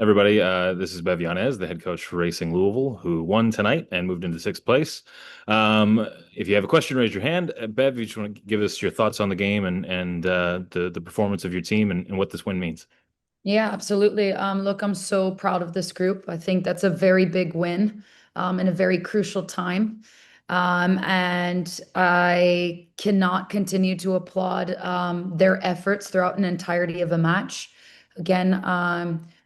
Everybody, this is Bev Yanez, the head coach for Racing Louisville, who won tonight and moved into sixth place. If you have a question, raise your hand. Bev, you just want to give us your thoughts on the game and the performance of your team and what this win means. Yeah, absolutely. Look, I'm so proud of this group. I think that's a very big win in a very crucial time. And I cannot continue to applaud their efforts throughout an entirety of a match. Again,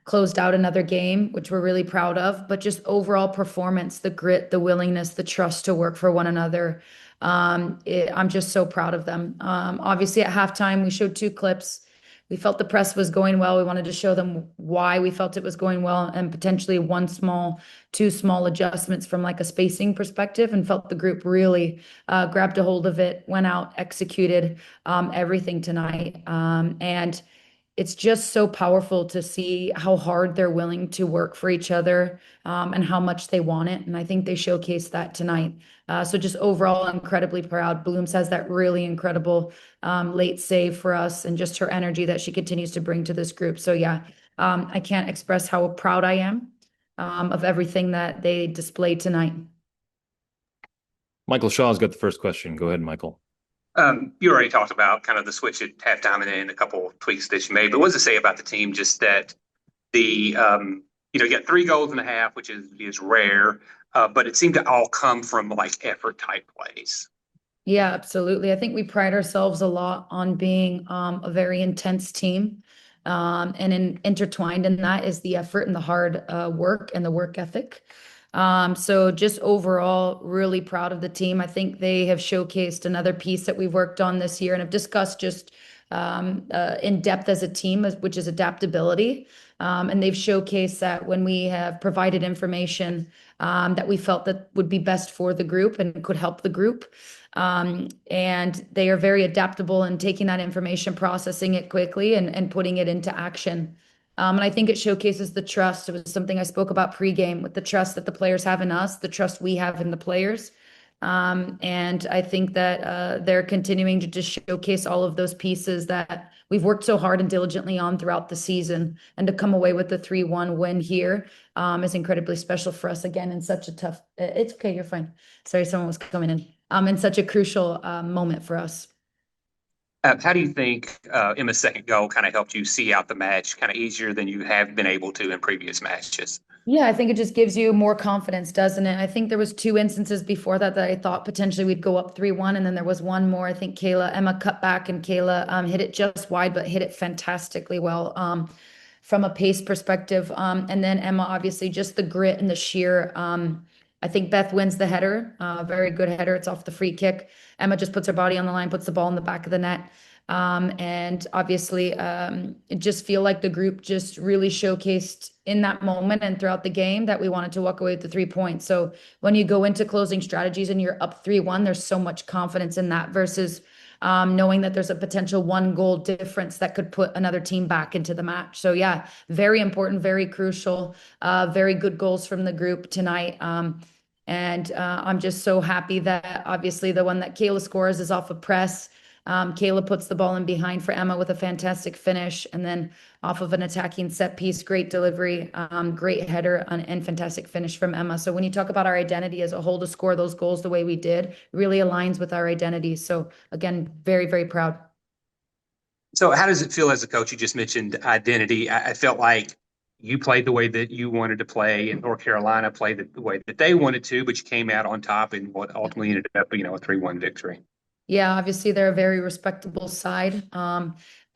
closed out another game, which we're really proud of, but just overall performance, the grit, the willingness, the trust to work for one another. I'm just so proud of them. Obviously, at halftime, we showed two clips. We felt the press was going well. We wanted to show them why we felt it was going well and potentially two small adjustments from like a spacing perspective, and felt the group really grabbed a hold of it, went out, executed everything tonight. And it's just so powerful to see how hard they're willing to work for each other, and how much they want it. And I think they showcased that tonight. So just overall, incredibly proud. Blooms has that really incredible late save for us, and just her energy that she continues to bring to this group. So yeah, I can't express how proud I am of everything that they displayed tonight. Michael Shaw's got the first question. Go ahead, Michael. You already talked about kind of the switch at halftime and then a couple of tweaks that you made. But what does it say about the team? Just that you got 3 goals and a half, which is rare, but it seemed to all come from like effort type plays. Yeah, absolutely. I think we pride ourselves a lot on being a very intense team. Intertwined in that is the effort and the hard work and the work ethic. So just overall, really proud of the team. I think they have showcased another piece that we've worked on this year and have discussed just in depth as a team, which is adaptability. And they've showcased that when we have provided information that we felt that would be best for the group and could help the group. And they are very adaptable in taking that information, processing it quickly, and putting it into action. And I think it showcases the trust. It was something I spoke about pregame, with the trust that the players have in us, the trust we have in the players. And I think that they're continuing to just showcase all of those pieces that we've worked so hard and diligently on throughout the season. And to come away with the 3-1 win here is incredibly special for us again in such a tough, it's okay, you're fine. Sorry, someone was coming in. In such a crucial moment for us. How do you think Emma's second goal kind of helped you see out the match kind of easier than you have been able to in previous matches? Yeah, I think it just gives you more confidence, doesn't it? I think there was two instances before that I thought potentially we'd go up 3-1, and then there was one more. I think Emma cut back, and Kayla hit it just wide, but hit it fantastically well from a pace perspective. And then Emma, obviously, just the grit and the sheer. I think Beth wins the header, very good header. It's off the free kick. Emma just puts her body on the line, puts the ball in the back of the net. And obviously, just feel like the group just really showcased in that moment and throughout the game that we wanted to walk away with the 3 points. So when you go into closing strategies and you're up 3-1, there's so much confidence in that versus knowing that there's a potential 1 goal difference that could put another team back into the match. So yeah, very important, very crucial, very good goals from the group tonight. And I'm just so happy that obviously the one that Kayla scores is off a press. Kayla puts the ball in behind for Emma with a fantastic finish, and then off of an attacking set piece, great delivery, great header, and fantastic finish from Emma. So when you talk about our identity as a whole, to score those goals the way we did really aligns with our identity. So again, very, very proud. So, how does it feel as a coach? You just mentioned identity. I felt like you played the way that you wanted to play, and North Carolina played the way that they wanted to, but you came out on top in what ultimately ended up, a 3-1 victory. Yeah, obviously they're a very respectable side.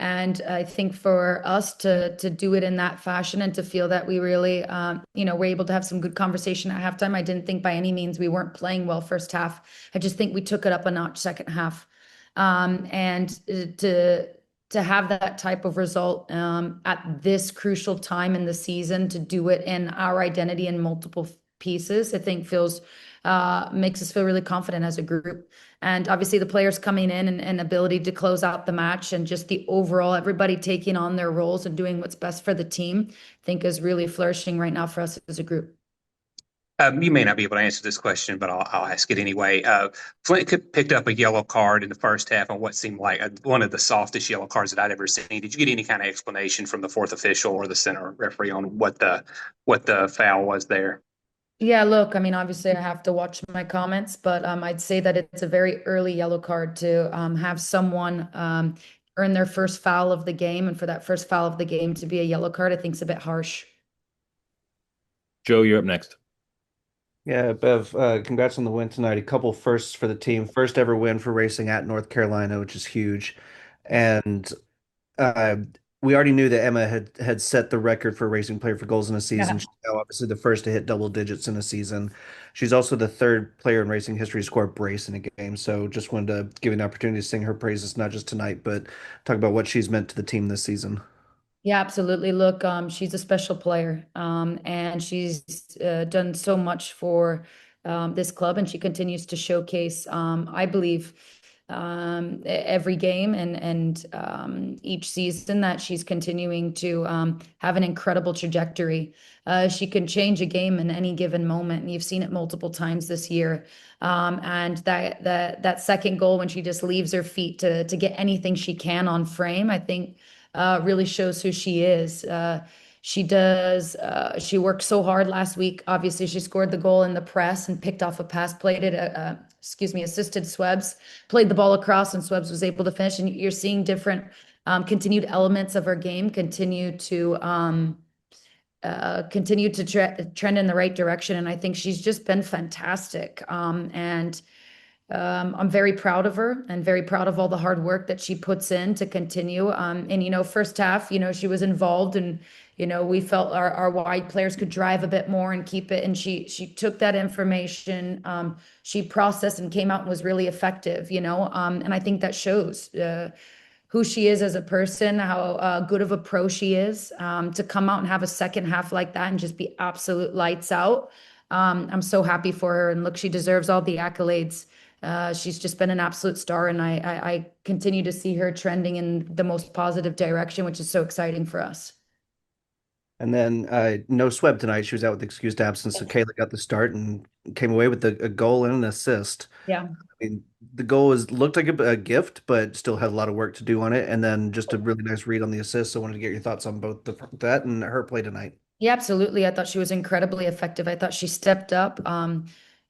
And I think for us to do it in that fashion and to feel that we really, were able to have some good conversation at halftime. I didn't think by any means we weren't playing well first half. I just think we took it up a notch second half. And to have that type of result at this crucial time in the season, to do it in our identity in multiple pieces, I think feels makes us feel really confident as a group. And obviously the players coming in, and ability to close out the match, and just the overall everybody taking on their roles and doing what's best for the team, I think is really flourishing right now for us as a group. You may not be able to answer this question, but I'll ask it anyway. Picked up a yellow card in the first half on what seemed like one of the softest yellow cards that I'd ever seen. Did you get any kind of explanation from the fourth official or the center referee on what the foul was there? Yeah, look, I mean, obviously I have to watch my comments, but I'd say that it's a very early yellow card to have someone earn their first foul of the game, and for that first foul of the game to be a yellow card, I think is a bit harsh. Joe, you're up next. Yeah, Bev, congrats on the win tonight. A couple firsts for the team. First ever win for racing at North Carolina, which is huge. And uh, we already knew that Emma had set the record for racing player for goals in a season. Yeah. She's now obviously the first to hit double digits in a season. She's also the third player in racing history to score a brace in a game. So just wanted to give you an opportunity to sing her praises, not just tonight, but talk about what she's meant to the team this season. Yeah, absolutely. Look, she's a special player, and she's done so much for this club, and she continues to showcase, I believe, every game and each season that she's continuing to have an incredible trajectory. She can change a game in any given moment, and you've seen it multiple times this year. And that second goal when she just leaves her feet to get anything she can on frame, I think really shows who she is. She worked so hard last week. Obviously, she scored the goal in the press and picked off a pass, played it, assisted Swebs, played the ball across, and Swebs was able to finish. And you're seeing different continued elements of her game continue to trend in the right direction. And I think she's just been fantastic. And I'm very proud of her and very proud of all the hard work that she puts in to continue. And first half, she was involved, and we felt our wide players could drive a bit more and keep it. And she took that information, she processed and came out and was really effective. And I think that shows who she is as a person, how good of a pro she is, to come out and have a second half like that and just be absolute lights out. I'm so happy for her, and look, she deserves all the accolades. She's just been an absolute star, and I continue to see her trending in the most positive direction, which is so exciting for us. And then no Sweb tonight. She was out with excused absence. So Kayla got the start and came away with a goal and an assist. Yeah. I mean, the goal looked like a gift, but still had a lot of work to do on it. And then just a really nice read on the assist. So I wanted to get your thoughts on both that and her play tonight. Yeah, absolutely. I thought she was incredibly effective. I thought she stepped up.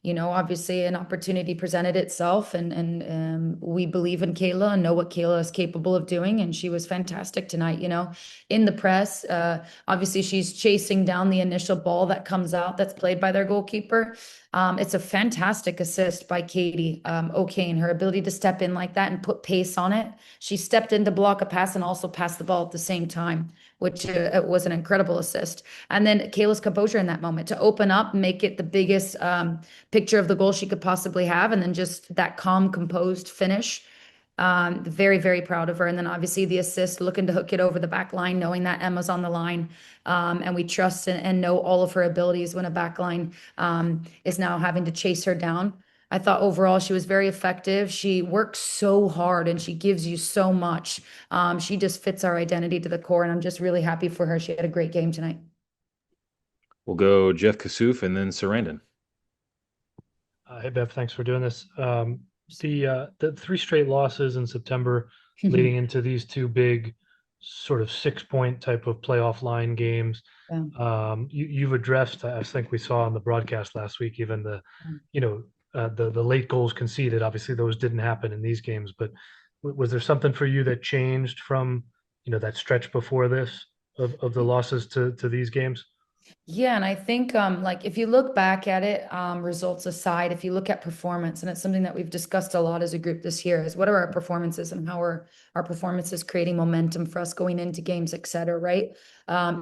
Obviously an opportunity presented itself, and we believe in Kayla and know what Kayla is capable of doing, and she was fantastic tonight. In the press, obviously she's chasing down the initial ball that comes out that's played by their goalkeeper. It's a fantastic assist by Katie O'Kane. Her ability to step in like that and put pace on it. She stepped in to block a pass and also pass the ball at the same time, which was an incredible assist. And then Kayla's composure in that moment to open up, make it the biggest picture of the goal she could possibly have, and then just that calm, composed finish. Very, very proud of her. And then obviously the assist, looking to hook it over the back line, knowing that Emma's on the line. And we trust and know all of her abilities when a back line is now having to chase her down. I thought overall she was very effective. She works so hard and she gives you so much. She just fits our identity to the core, and I'm just really happy for her. She had a great game tonight. We'll go Jeff Kassouf and then Sarandon. Hey, Bev, thanks for doing this. The three straight losses in September leading into these two big sort of 6-point type of playoff line games. Yeah. You've addressed, I think we saw on the broadcast last week, even the late goals conceded. Obviously, those didn't happen in these games, but was there something for you that changed from that stretch before this of the losses to these games? Yeah, and I think like if you look back at it, results aside, if you look at performance, and it's something that we've discussed a lot as a group this year, is what are our performances and how are our performances creating momentum for us going into games, et cetera, right?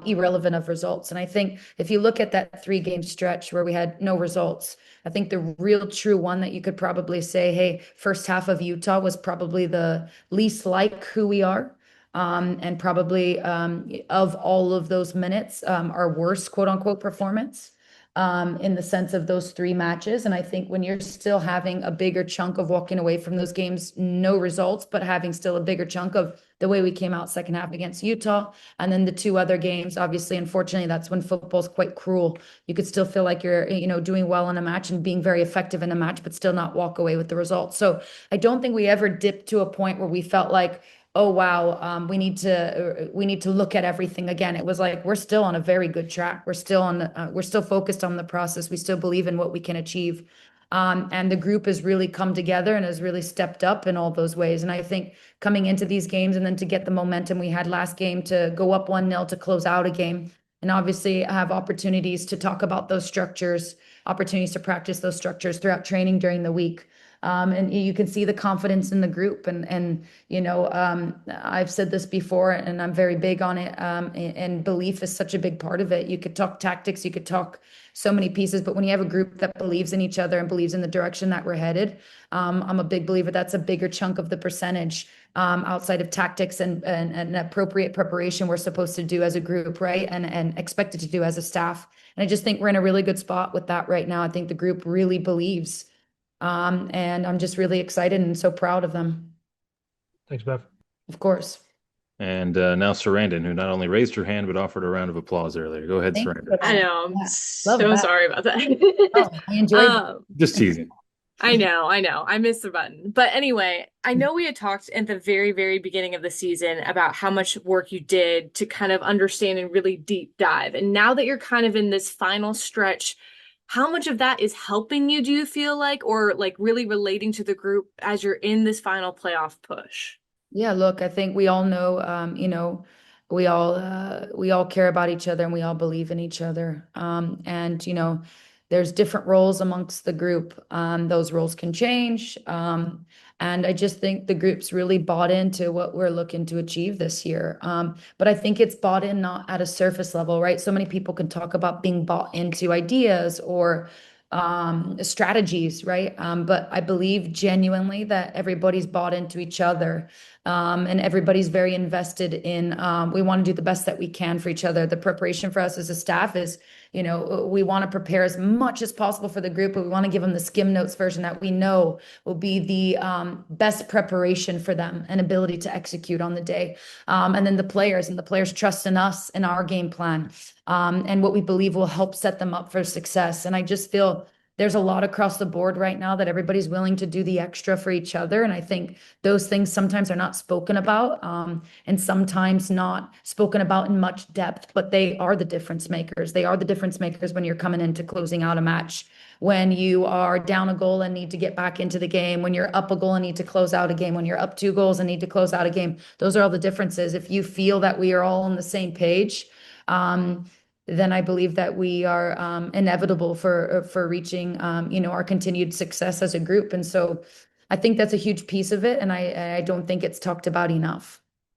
Irrelevant of results. And I think if you look at that 3-game stretch where we had no results, I think the real true one that you could probably say, hey, first half of Utah was probably the least like who we are. And probably of all of those minutes, our worst quote unquote performance. in the sense of those 3 matches. And I think when you're still having a bigger chunk of walking away from those games, no results, but having still a bigger chunk of the way we came out second half against Utah, and then the 2 other games, obviously, unfortunately, that's when football's quite cruel. You could still feel like you're, doing well in a match and being very effective in a match, but still not walk away with the results. So I don't think we ever dipped to a point where we felt like, oh wow, we need to look at everything again. It was like we're still on a very good track. We're still focused on the process. We still believe in what we can achieve. And the group has really come together and has really stepped up in all those ways. And I think coming into these games and then to get the momentum we had last game to go up 1-0 to close out a game, and obviously have opportunities to talk about those structures, opportunities to practice those structures throughout training during the week. And you can see the confidence in the group. And I've said this before, and I'm very big on it. And belief is such a big part of it. You could talk tactics, you could talk so many pieces, but when you have a group that believes in each other and believes in the direction that we're headed, I'm a big believer that's a bigger chunk of the percentage, outside of tactics and appropriate preparation we're supposed to do as a group, right? And expected to do as a staff. And I just think we're in a really good spot with that right now. I think the group really believes. And I'm just really excited and so proud of them. Thanks, Bev. Of course. And now Sarandon, who not only raised her hand but offered a round of applause earlier. Go ahead, Thank you Sarandon. for I that. know. I'm Yeah. so Love that. sorry about that. Oh, I enjoyed it. Just teasing. I know. I missed the button. But anyway, I know we had talked at the very, very beginning of the season about how much work you did to kind of understand and really deep dive. And now that you're kind of in this final stretch, how much of that is helping you, do you feel like, or like really relating to the group as you're in this final playoff push? Yeah, look, I think we all know, we all care about each other and we all believe in each other. And there's different roles amongst the group. Those roles can change. And I just think the group's really bought into what we're looking to achieve this year. But I think it's bought in not at a surface level, right? So many people can talk about being bought into ideas or strategies, right? But I believe genuinely that everybody's bought into each other. And everybody's very invested in, we want to do the best that we can for each other. The preparation for us as a staff is, we want to prepare as much as possible for the group, but we want to give them the skim notes version that we know will be the best preparation for them and ability to execute on the day. And then the players trust in us and our game plan, and what we believe will help set them up for success. And I just feel there's a lot across the board right now that everybody's willing to do the extra for each other. And I think those things sometimes are not spoken about, and sometimes not spoken about in much depth, but they are the difference makers. They are the difference makers when you're coming into closing out a match, when you are down a goal and need to get back into the game, when you're up a goal and need to close out a game, when you're up 2 goals and need to close out a game. Those are all the differences. If you feel that we are all on the same page, then I believe that we are inevitable for reaching our continued success as a group. And so I think that's a huge piece of it, and I don't think it's talked about enough.